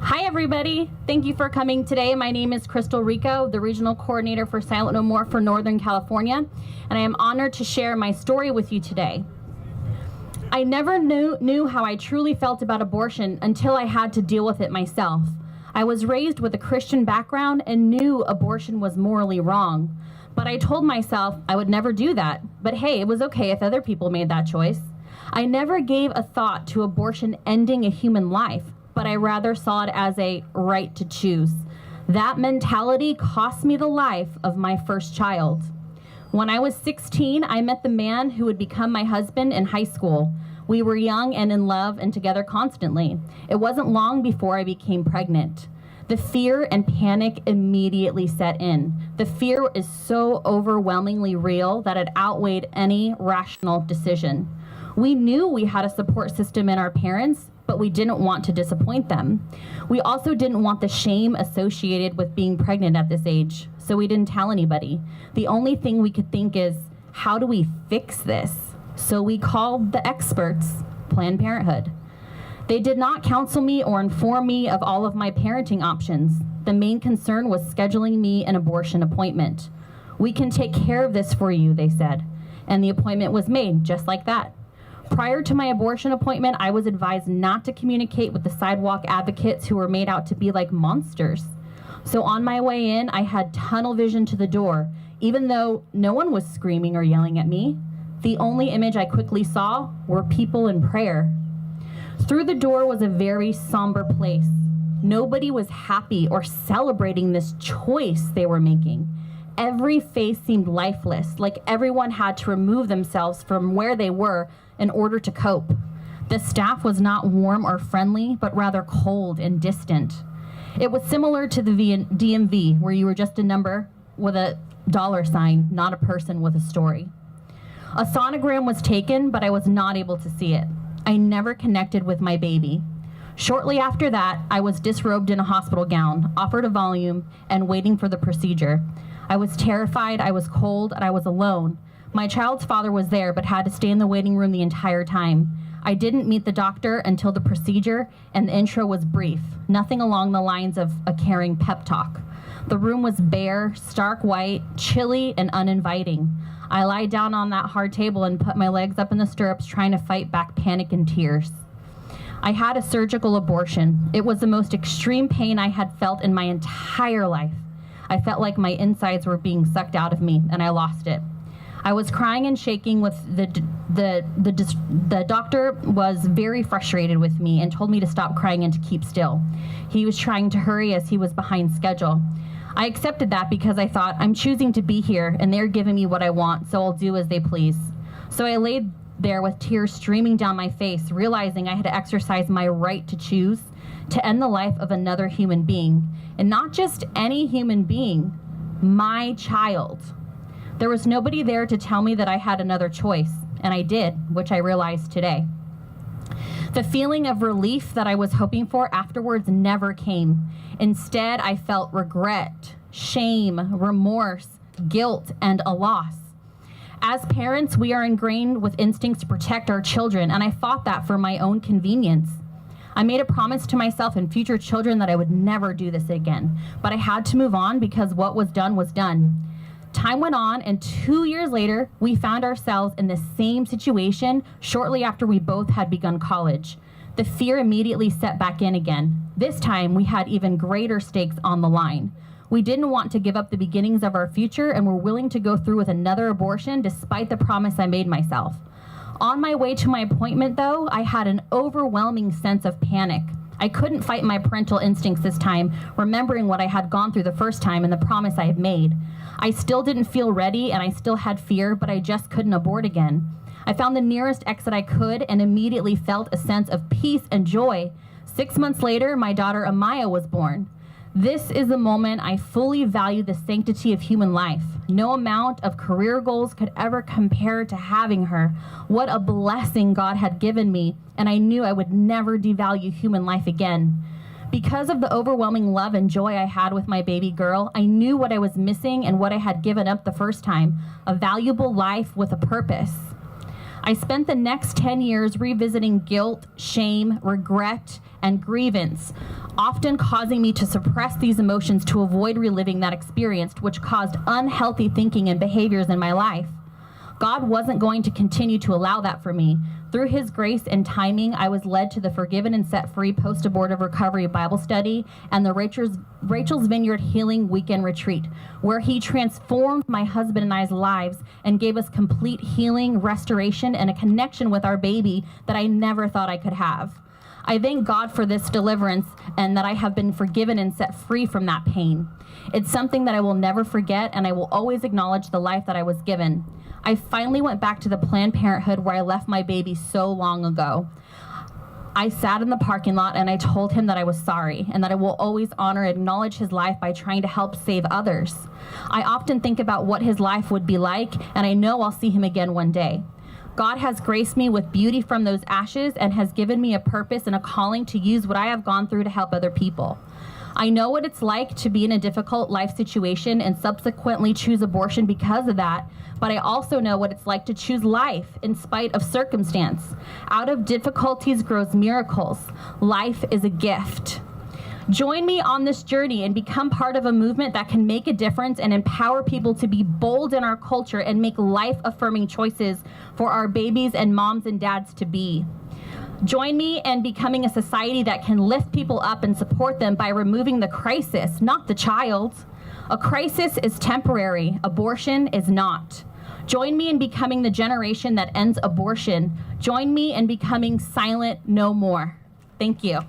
Hi, everybody. Thank you for coming today. My name is Rico, the Regional Coordinator for Silent No More for Northern California, and I am honored to share my story with you today. I never knew how I truly felt about abortion until I had to deal with it myself. I was raised with a Christian background and knew abortion was morally wrong, but I told myself I would never do that. But hey, it was okay if other people made that choice. I never gave a thought to abortion ending a human life, but I rather saw it as a right to choose. That mentality cost me the life of my first child. When I was 16, I met the man who would become my husband in high school. We were young and in love and together constantly. It wasn't long before I became pregnant. The fear and panic immediately set in. The fear is so overwhelmingly real that it outweighed any rational decision. We knew we had a support system in our parents, but we didn't want to disappoint them. We also didn't want the shame associated with being pregnant at this age, so we didn't tell anybody. The only thing we could think is, how do we fix this? So we called the experts, Planned Parenthood. They did not counsel me or inform me of all of my parenting options. The main concern was scheduling me an abortion appointment. We can take care of this for you, they said. And the appointment was made just like that. Prior to my abortion appointment, I was advised not to communicate with the sidewalk advocates who were made out to be like monsters. So on my way in, I had tunnel vision to the door, even though no one was screaming or yelling at me. The only image I quickly saw were people in prayer. Through the door was a very somber place. Nobody was happy or celebrating this choice they were making. Every face seemed lifeless, like everyone had to remove themselves from where they were in order to cope. The staff was not warm or friendly, but rather cold and distant. It was similar to the DMV, where you were just a number with a $sign, not a person with a story. A sonogram was taken, but I was not able to see it. I never connected with my baby. Shortly after that, I was disrobed in a hospital gown, offered a volume, and waiting for the procedure. I was terrified, I was cold, and I was alone. My child's father was there, but had to stay in the waiting room the entire time. I didn't meet the doctor until the procedure, and the intro was brief, nothing along the lines of a caring pep talk. The room was bare, stark white, chilly, and uninviting. I lied down on that hard table and put my legs up in the stirrups, trying to fight back panic and tears. I had a surgical abortion. It was the most extreme pain I had felt in my entire life. I felt like my insides were being sucked out of me, and I lost it. I was crying and shaking with the doctor was very frustrated with me and told me to stop crying and to keep still. He was trying to hurry as he was behind schedule. I accepted that because I thought, I'm choosing to be here and they're giving me what I want, so I'll do as they please. So I laid there with tears streaming down my face, realizing I had exercised my right to choose to end the life of another human being. And not just any human being, my child. There was nobody there to tell me that I had another choice, and I did, which I realized today. The feeling of relief that I was hoping for afterwards never came. Instead, I felt regret, shame, remorse, guilt, and a loss. As parents, we are ingrained with instincts to protect our children, and I fought that for my own convenience. I made a promise to myself and future children that I would never do this again, but I had to move on because what was done was done. Time went on, and 2 years later, we found ourselves in the same situation shortly after we both had begun college. The fear immediately set back in again. This time, we had even greater stakes on the line. We didn't want to give up the beginnings of our future and were willing to go through with another abortion despite the promise I made myself. On my way to my appointment, though, I had an overwhelming sense of panic. I couldn't fight my parental instincts this time, remembering what I had gone through the first time and the promise I had made. I still didn't feel ready and I still had fear, but I just couldn't abort again. I found the nearest exit I could and immediately felt a sense of peace and joy. 6 months later, my daughter Amaya was born. This is the moment I fully value the sanctity of human life. No amount of career goals could ever compare to having her. What a blessing God had given me, and I knew I would never devalue human life again. Because of the overwhelming love and joy I had with my baby girl, I knew what I was missing and what I had given up the first time, a valuable life with a purpose. I spent the next 10 years revisiting guilt, shame, regret, and grievance, often causing me to suppress these emotions to avoid reliving that experience, which caused unhealthy thinking and behaviors in my life. God wasn't going to continue to allow that for me. Through his grace and timing, I was led to the Forgiven and Set Free Post-Abortive Recovery Bible Study and the Rachel's Vineyard Healing Weekend Retreat, where he transformed my husband and I's lives and gave us complete healing, restoration, and a connection with our baby that I never thought I could have. I thank God for this deliverance and that I have been forgiven and set free from that pain. It's something that I will never forget, and I will always acknowledge the life that I was given. I finally went back to the Planned Parenthood where I left my baby so long ago. I sat in the parking lot and I told him that I was sorry and that I will always honor and acknowledge his life by trying to help save others. I often think about what his life would be like, and I know I'll see him again one day. God has graced me with beauty from those ashes and has given me a purpose and a calling to use what I have gone through to help other people. I know what it's like to be in a difficult life situation and subsequently choose abortion because of that, but I also know what it's like to choose life in spite of circumstance. Out of difficulties grows miracles. Life is a gift. Join me on this journey and become part of a movement that can make a difference and empower people to be bold in our culture and make life-affirming choices for our babies and moms and dads to be. Join me in becoming a society that can lift people up and support them by removing the crisis, not the child. A crisis is temporary. Abortion is not. Join me in becoming the generation that ends abortion. Join me in becoming silent no more. Thank you.